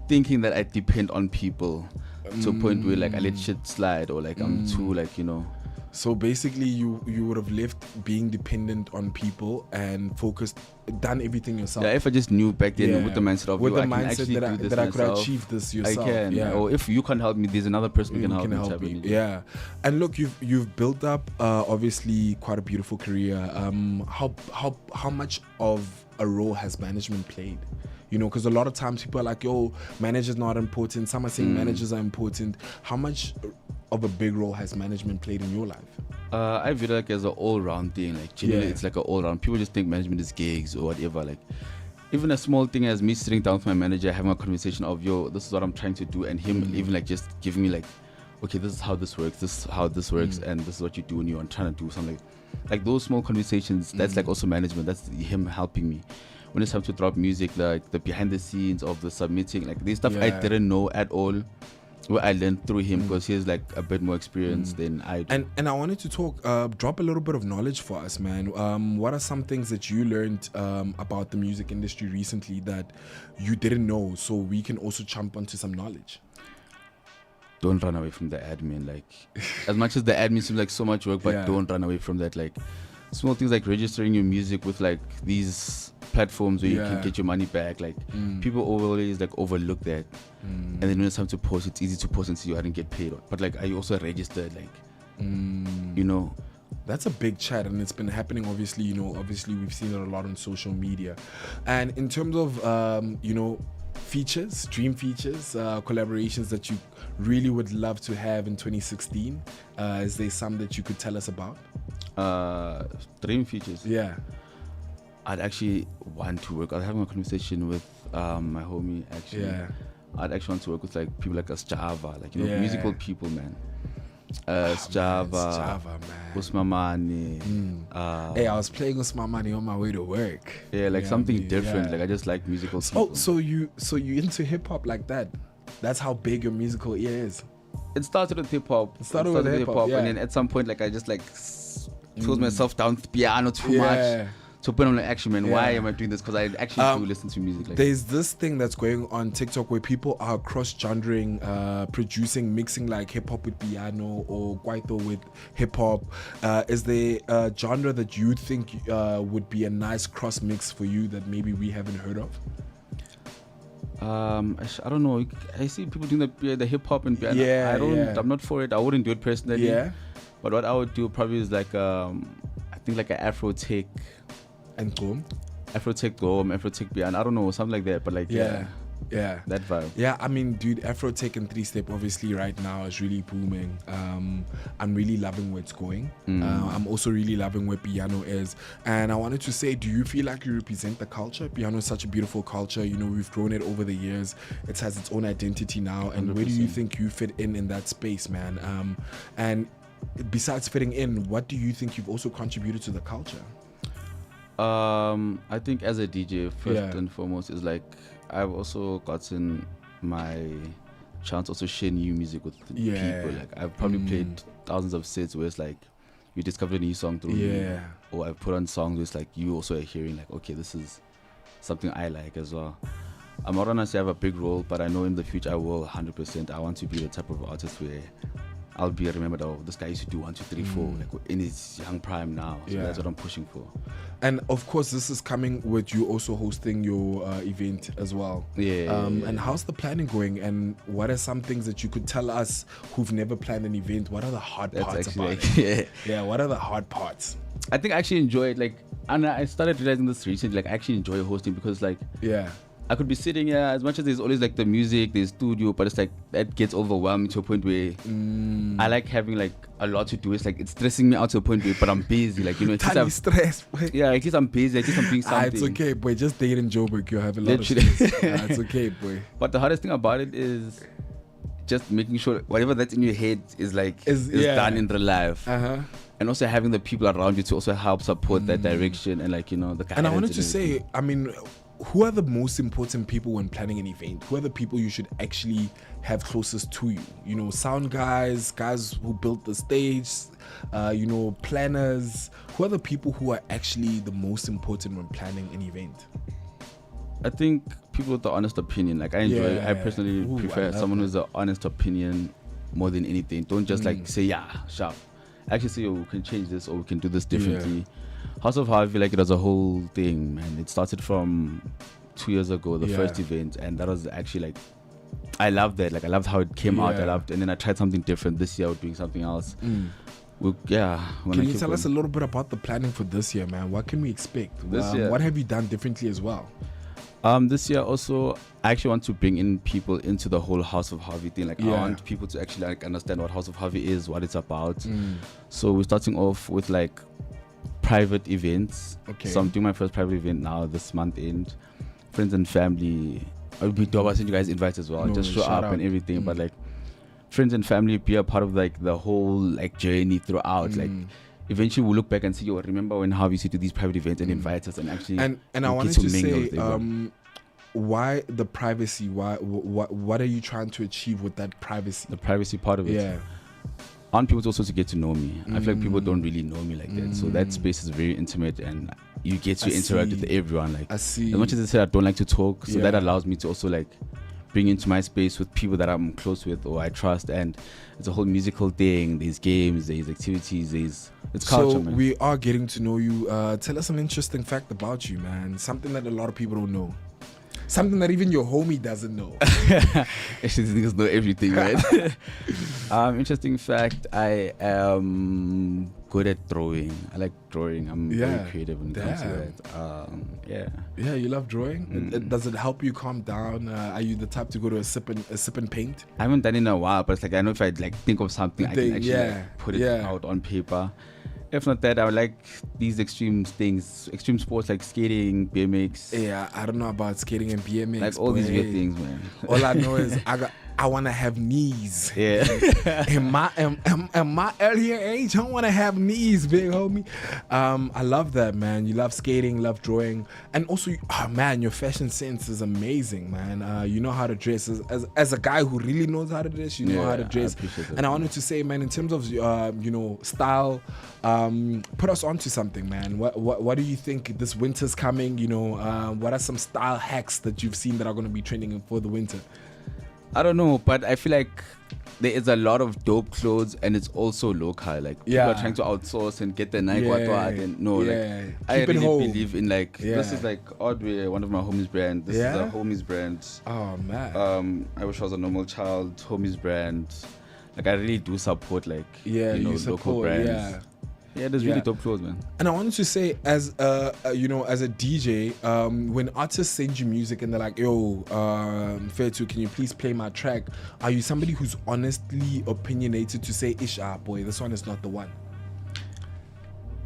thinking that I depend on people to a point where like I let shit slide or like I'm too like, you know. So basically, you would have left being dependent on people and done everything yourself. Yeah, if I just knew back then with the mindset of with the I can mindset actually do this that I could myself, achieve this yourself. I can. Yeah. Or if you can't help me, there's another person who can help me. Yeah. And look, you've built up obviously quite a beautiful career. How much of a role has management played? You know, because a lot of times people are like, yo, managers not important. Some are saying managers are important. How much of a big role has management played in your life? I view it like as an all-round thing. Like generally, it's like an all-round. People just think management is gigs or whatever. Like even a small thing as me sitting down with my manager, having a conversation of, yo, this is what I'm trying to do, and him even like just giving me like, okay, this is how this works. This is how this works, and this is what you do when you're trying to do something. Like those small conversations. That's like also management. That's him helping me. When it's time to drop music, like the behind the scenes of the submitting, like this stuff I didn't know at all. Well, I learned through him because he has like a bit more experience than I do. And I wanted to drop a little bit of knowledge for us, man. What are some things that you learned about the music industry recently that you didn't know, so we can also jump onto some knowledge? Don't run away from the admin. Like, as much as the admin seems like so much work, but don't run away from that. Like, small things like registering your music with like these platforms where you can get your money back. Like, people always like overlook that. And then when it's time to post, it's easy to post and see you hadn't get paid. But like, I also registered, like, you know. That's a big chat, and it's been happening. Obviously, we've seen it a lot on social media. And in terms of, features, dream features, collaborations that you really would love to have in 2016, is there some that you could tell us about? Dream features? Yeah. I'd actually want to work. I was having a conversation with my homie, actually. Yeah. I'd actually want to work with like people like Java, like, musical people, man. Java, Usmamani. Hey, I was playing Usmamani on my way to work. Yeah, like something different. Like I just like musical people. Oh, so you into hip hop like that? That's how big your musical ear is. It started with hip hop. It started with hip hop, and then at some point, like I just like closed myself down to piano too much. So put on like, action, man, why am I doing this? Because I actually do listen to music. Like there's this thing that's going on TikTok where people are cross-genring, producing, mixing like hip-hop with piano or kwaito with hip-hop. Is there a genre that you think would be a nice cross-mix for you that maybe we haven't heard of? I don't know. I see people doing the hip-hop and piano. I'm not for it. I wouldn't do it personally. Yeah. But what I would do probably is like, I think like an Afro-tech. And Gom? Afro-tech Gom, Afro-tech piano. I don't know, something like that. But like, yeah, that vibe. Yeah, I mean, dude, Afro-tech and 3-step obviously right now is really booming. I'm really loving where it's going. I'm also really loving where piano is. And I wanted to say, do you feel like you represent the culture? Piano is such a beautiful culture. We've grown it over the years. It has its own identity now. And 100%. Where do you think you fit in that space, man? And besides fitting in, what do you think you've also contributed to the culture? I think as a DJ, first and foremost, is like I've also gotten my chance also share new music with people. Like I've probably played thousands of sets where it's like you discovered a new song through me, or I've put on songs where it's like you also are hearing like, okay, this is something I like as well. I'm not gonna say I have a big role, but I know in the future I will 100%. I want to be the type of artist where I'll be remembered, oh, this guy used to do 1, 2, 3, 4, like in his young prime now. So that's what I'm pushing for. And of course, this is coming with you also hosting your event as well. And how's the planning going? And what are some things that you could tell us who've never planned an event? What are the hard parts about it? What are the hard parts? I think I actually enjoy it. Like, and I started realizing this recently. Like, I actually enjoy hosting because, like, I could be sitting here, as much as there's always like the music, there's studio, but it's like that gets overwhelming to a point where I like having like a lot to do. It's like it's stressing me out to a point where, but I'm busy. Like, at least I'm stressed. Yeah, at least I'm busy. At least I'm doing something. It's okay, boy. Just date in Joburg. You'll have a lot of stress. It's okay, boy. But the hardest thing about it is just making sure whatever that's in your head is like is done in real life. And also having the people around you to also help support that direction and like, the guidance. And I wanted to say, I mean, who are the most important people when planning an event? Who are the people you should actually have closest to you? Sound guys who built the stage, planners. Who are the people who are actually the most important when planning an event? I think people with the honest opinion. Like I personally prefer someone who's an honest opinion more than anything. Don't just like say sharp. actually say, oh, we can change this or we can do this differently. House of Harvey, like, it was a whole thing, man. It started from 2 years ago, the first event, and that was actually like, I loved that. Like, I loved how it came out. And then I tried something different this year, doing something else. Can you tell us a little bit about the planning for this year, man? What can we expect? This year, what have you done differently as well? This year also, I actually want to bring in people into the whole House of Harvey thing. Like, I want people to actually like understand what House of Harvey is, what it's about. So we're starting off with like private events. Okay. So I'm doing my first private event now this month end. Friends and family. I'll be dope. I'll send you guys invites as well. Just show up and everything. But like, friends and family be a part of like the whole like journey throughout. Like, eventually we'll look back and see, oh, remember when Harvey used to do these private events and invite us and actually and I wanted to say why the privacy? What are you trying to achieve with that privacy? The privacy part of it. Yeah. I want people also to get to know me. I feel like people don't really know me like that. So that space is very intimate and you get to interact with everyone. Like, I see. As much as I said I don't like to talk, so that allows me to also like bring into my space with people that I'm close with or I trust, and it's a whole musical thing. There's games, there's activities, it's culture, so man. We are getting to know you. Tell us an interesting fact about you, man. Something that a lot of people don't know. Something that even your homie doesn't know. Actually, these niggas know everything, right? Interesting fact, I am good at drawing. I like drawing. I'm very creative when it comes to that. Yeah, you love drawing? Does it help you calm down? Are you the type to go to a sip and paint? I haven't done it in a while, but it's like, I know if I like think of something, I can actually like, put it out on paper. If not that, I would like these extreme things, extreme sports like skating, BMX. Yeah, I don't know about skating and BMX. Like all these weird things, man. All I know is I want to have knees. Yeah. in my earlier age, I want to have knees, big homie. I love that, man. You love skating, love drawing, and also, man, your fashion sense is amazing, man. You know how to dress. As a guy who really knows how to dress, you know how to dress. And I wanted to say, man, in terms of style, put us onto something, man. What do you think this winter's coming? What are some style hacks that you've seen that are going to be trending for the winter? I don't know, but I feel like there is a lot of dope clothes and it's also local. Like, people are trying to outsource and get the Nike I really believe in like this is like Ordway, one of my homies brand. This is a homies brand. Oh man. I wish I was a normal child. Homies brand. Like, I really do support like local brands. Yeah, there's really dope clothes, man. And I wanted to say, as a DJ, when artists send you music and they're like, yo, Fetu, can you please play my track? Are you somebody who's honestly opinionated to say, boy, this one is not the one?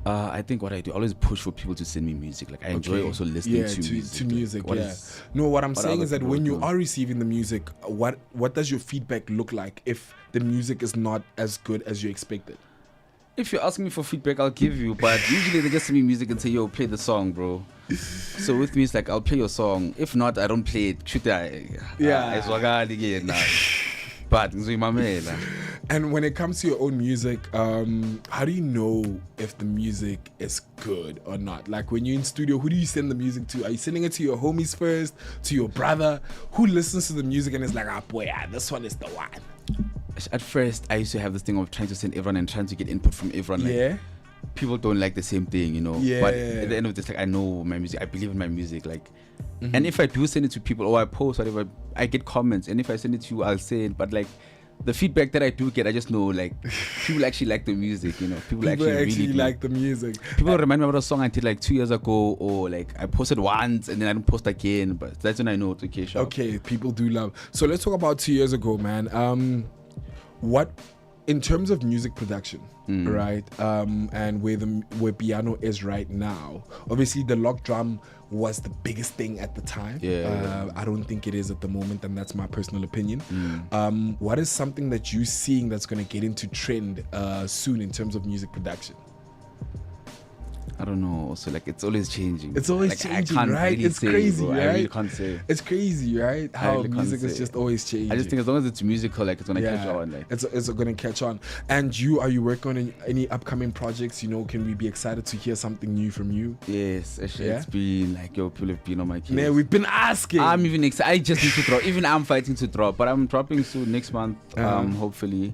I think what I do, I always push for people to send me music. Like, I enjoy also listening to music. What I'm saying is that when you are receiving the music, what does your feedback look like if the music is not as good as you expected? If you're asking me for feedback, I'll give you. But usually they just send me music and say, yo, play the song, bro. So with me, it's like, I'll play your song. If not, I don't play it. But and when it comes to your own music, how do you know if the music is good or not? Like, when you're in studio, who do you send the music to? Are you sending it to your homies first, to your brother? Who listens to the music and is like, this one is the one? At first, I used to have this thing of trying to send everyone and trying to get input from everyone. Like, people don't like the same thing, But at the end of this, like, I know my music. I believe in my music. Like, and if I do send it to people or I post whatever, I get comments. And if I send it to you, I'll say it. But like, the feedback that I do get, I just know like people actually like the music. People actually really like the music. People remind me about a song I did like 2 years ago, or like I posted once and then I don't post again. But that's when I know it's okay. Sure. Okay, people do love. So let's talk about 2 years ago, man. What, in terms of music production, right? And where piano is right now. Obviously, the lock drum was the biggest thing at the time. I don't think it is at the moment, and that's my personal opinion. What is something that you're seeing that's going to get into trend soon in terms of music production? I don't know. So like, it's always changing. It's always changing, right? Really it's crazy, right? I really can't say. It's crazy, right? How music is just always changing. I just think as long as it's musical, like, it's gonna catch on. Like, it's gonna catch on. And are you working on any upcoming projects? Can we be excited to hear something new from you? Yes, actually, it's been like, people have been on my case. Man, we've been asking. I'm even excited. I just need to drop. Even I'm fighting to drop, but I'm dropping soon next month. Hopefully.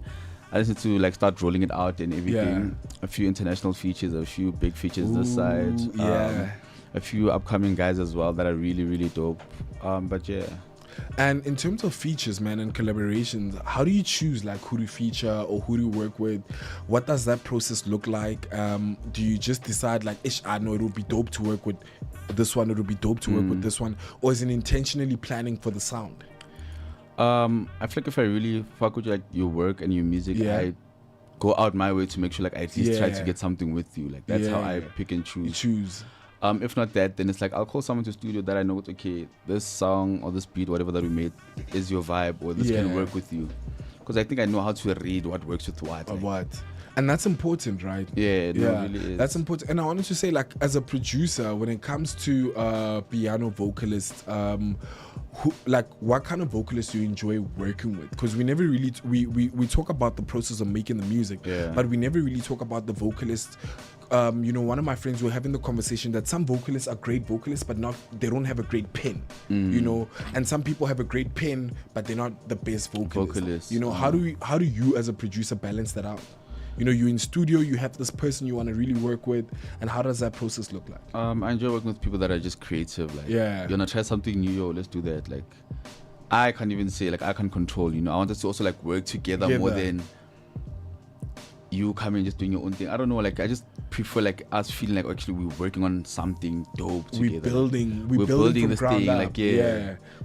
I just need to like start rolling it out and everything. A few international features, a few big features this side. A few upcoming guys as well that are really, really dope. But yeah. And in terms of features, man, and collaborations, how do you choose like who to feature or who to work with? What does that process look like? Do you just decide like, I know it would be dope to work with this one, it would be dope to work with this one, or is it intentionally planning for the sound? I feel like if I really fuck with like your work and your music, I go out my way to make sure like I at least try to get something with you. Like that's how I pick and choose. If not that, then it's like I'll call someone to studio that I know, okay, this song or this beat, whatever that we made, is your vibe, or this can work with you. Because I think I know how to read what works with what. And that's important, right? Yeah, it really is. That's important. And I wanted to say, like, as a producer, when it comes to piano vocalists, what kind of vocalists do you enjoy working with? Because we never really we talk about the process of making the music, but we never really talk about the vocalists. One of my friends were having the conversation that some vocalists are great vocalists, but they don't have a great pen. And some people have a great pen, but they're not the best vocalists. How do you as a producer balance that out? You're in studio, you have this person you want to really work with, and how does that process look like? I enjoy working with people that are just creative. Like, you wanna try something new, let's do that. Like, I can't even say, like, I can't control, I want us to also like work together more than you coming just doing your own thing. I don't know, like I just prefer like us feeling like actually we're working on something dope together. We're building this thing up. Like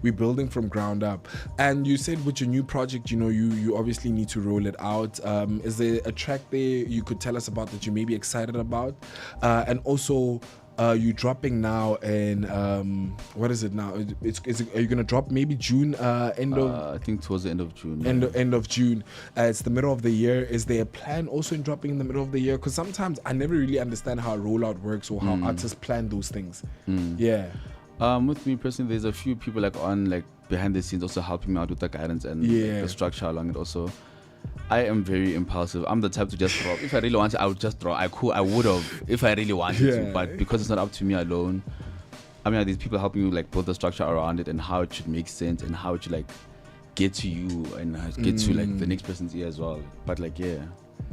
we're building from ground up. And you said with your new project, you obviously need to roll it out. Is there a track there you could tell us about that you may be excited about? And also you dropping now in what is it now? Are you gonna drop maybe June? I think towards the end of June. End of June. It's the middle of the year. Is there a plan also in dropping in the middle of the year? Because sometimes I never really understand how a rollout works or how artists plan those things. With me personally, there's a few people like on like behind the scenes also helping me out with the guidance and like, the structure along it also. I am very impulsive. I'm the type to just draw. If I really wanted, I would just draw. I would have if I really wanted to, but because it's not up to me alone. I mean, these people helping you like build the structure around it and how it should make sense and how it should like get to you and get to like the next person's ear as well. But like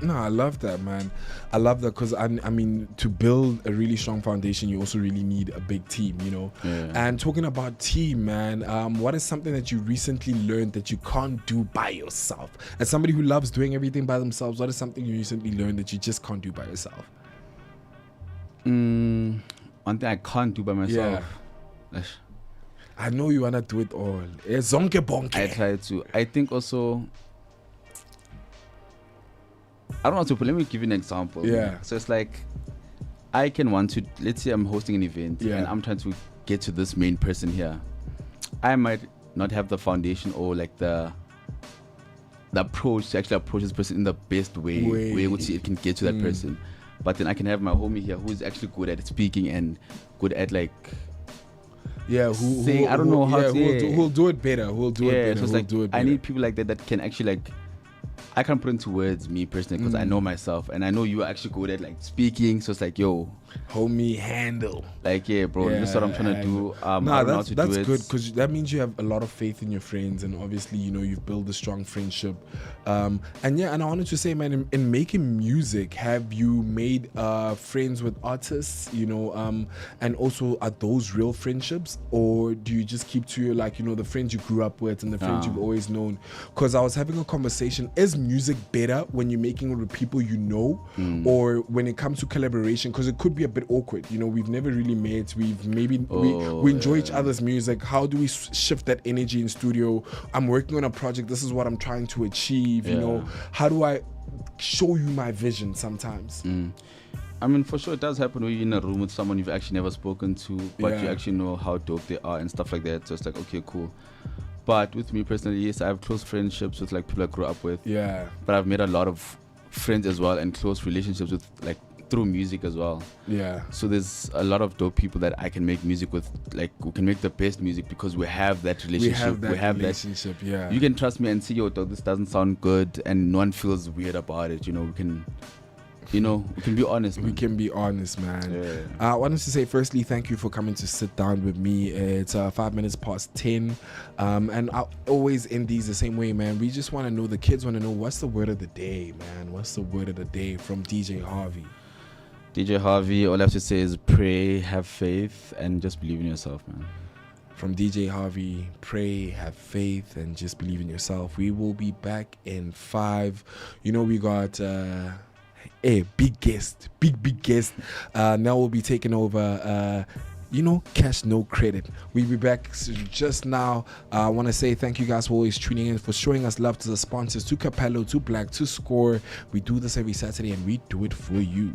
No, I love that, man. I love that because I mean, to build a really strong foundation, you also really need a big team, And talking about team, man, what is something that you recently learned that you can't do by yourself? As somebody who loves doing everything by themselves, what is something you recently learned that you just can't do by yourself? One thing I can't do by myself. I know you wanna do it all. Zonke bonke. I try to. I think also. I don't know, but let me give you an example. So it's like, I can want to, let's say I'm hosting an event and I'm trying to get to this main person here. I might not have the foundation or like the approach to actually approach this person in the best way which it can get to that person. But then I can have my homie here who's actually good at speaking and good at like saying, I don't know how to who'll do it better. Who'll do it better. So it's like, I need people like that can actually like, I can't put into words me personally because I know myself and I know you are actually good at like speaking. So it's like, yo, homie, handle. Like, bro, this is what I'm trying to do. That's good because that means you have a lot of faith in your friends and obviously, you've built a strong friendship. And I wanted to say, man, in making music, have you made friends with artists, and also are those real friendships or do you just keep to your, like, the friends you grew up with and the friends you've always known? Because I was having a conversation, is music better when you're making it with people or when it comes to collaboration? Because it could be a bit awkward, we've never really met, we enjoy each other's music. How do we shift that energy in studio? I'm working on a project, this is what I'm trying to achieve, how do I show you my vision sometimes? I mean, for sure it does happen when you're in a room with someone you've actually never spoken to, but you actually know how dope they are and stuff like that, so it's like, okay, cool. But with me personally, yes, I have close friendships with like people I grew up with, but I've made a lot of friends as well and close relationships with like through music as well. So there's a lot of dope people that I can make music with, like we can make the best music because we have that relationship. We have that. You can trust me and see, yo, dog, this doesn't sound good and no one feels weird about it. We can you know, we can be honest. We can be honest, man. I wanted to say, firstly, thank you for coming to sit down with me. It's 5 minutes past 10. And I always end these the same way, man. We just want to know, the kids want to know, what's the word of the day, man? What's the word of the day from DJ Harvey? DJ Harvey, all I have to say is pray, have faith, and just believe in yourself, man. From DJ Harvey, pray, have faith, and just believe in yourself. We will be back in 5. You know, we got a big guest. Now we'll be taking over, cash, no credit. We'll be back just now. I want to say thank you guys for always tuning in, for showing us love, to the sponsors, to Capello, to Black, to Score. We do this every Saturday, and we do it for you.